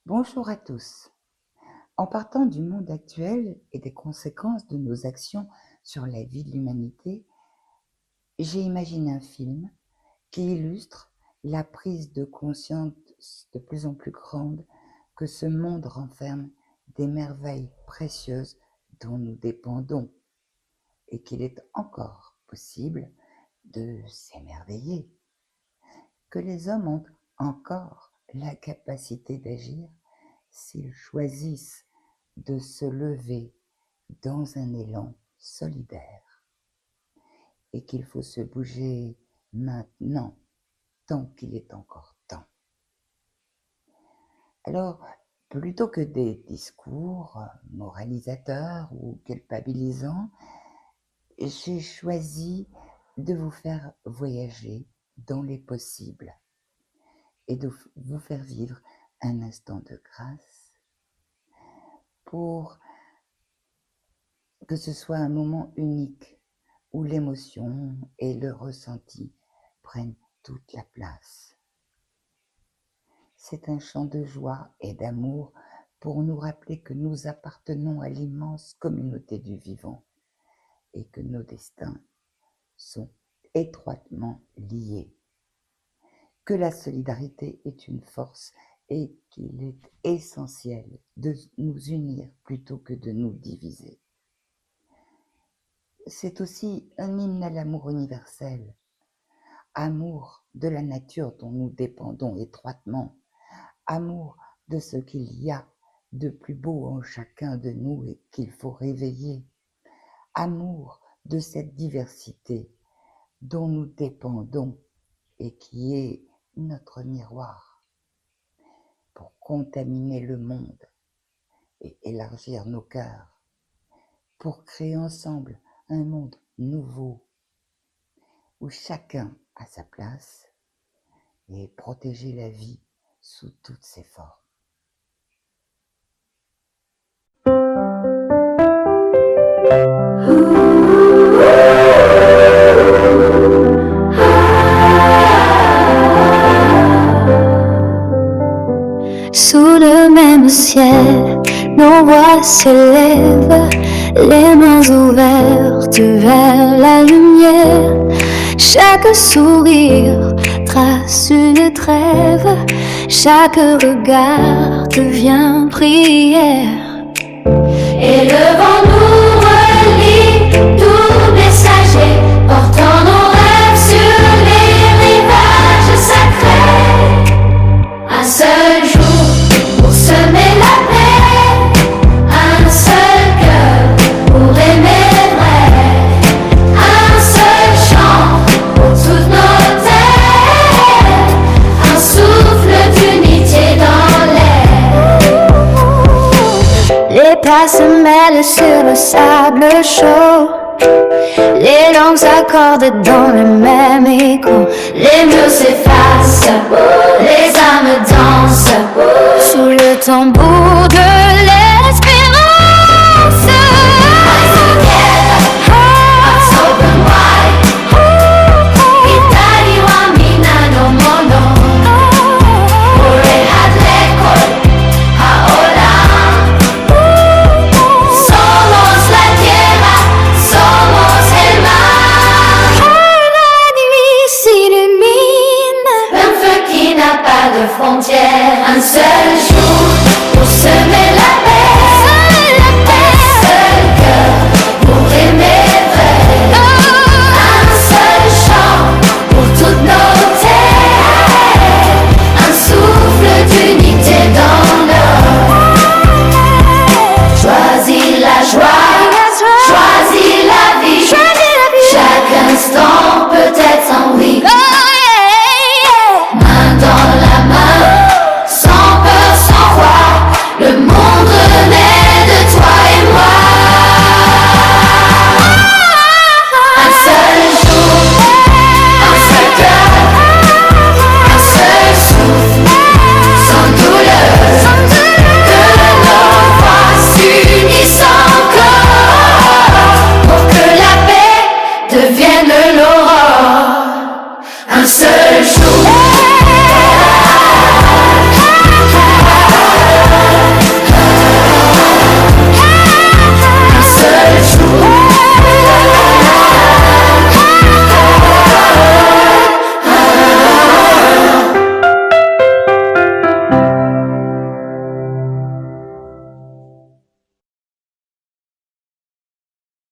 Bonjour à tous. En partant du monde actuel et des conséquences de nos actions sur la vie de l'humanité, j'ai imaginé un film qui illustre la prise de conscience de plus en plus grande que ce monde renferme des merveilles précieuses dont nous dépendons et qu'il est encore possible de s'émerveiller, que les hommes ont encore la capacité d'agir s'ils choisissent de se lever dans un élan solidaire et qu'il faut se bouger maintenant, tant qu'il est encore temps. Alors, plutôt que des discours moralisateurs ou culpabilisants, j'ai choisi de vous faire voyager dans les possibles et de vous faire vivre un instant de grâce pour que ce soit un moment unique où l'émotion et le ressenti prennent toute la place. C'est un chant de joie et d'amour pour nous rappeler que nous appartenons à l'immense communauté du vivant et que nos destins sont étroitement liés, que la solidarité est une force et qu'il est essentiel de nous unir plutôt que de nous diviser. C'est aussi un hymne à l'amour universel, amour de la nature dont nous dépendons étroitement, amour de ce qu'il y a de plus beau en chacun de nous et qu'il faut réveiller, amour de cette diversité dont nous dépendons et qui est notre miroir pour contaminer le monde et élargir nos cœurs, pour créer ensemble un monde nouveau où chacun a sa place et protéger la vie sous toutes ses formes. Sous le même ciel, nos voix s'élèvent, les mains ouvertes vers la lumière. Chaque sourire trace une trêve, chaque regard devient prière. Et le vent nous relie, tout messager, portant nos rêves sur les rivages sacrés. Un seul jour pour semer la paix, un seul cœur pour aimer vrai, un seul chant pour toutes nos terres, un souffle d'unité dans l'air. Les pas se mêlent sur le sable chaud, les langues s'accordent dans le même écho. Les murs s'effacent, les âmes dansent sous le tambour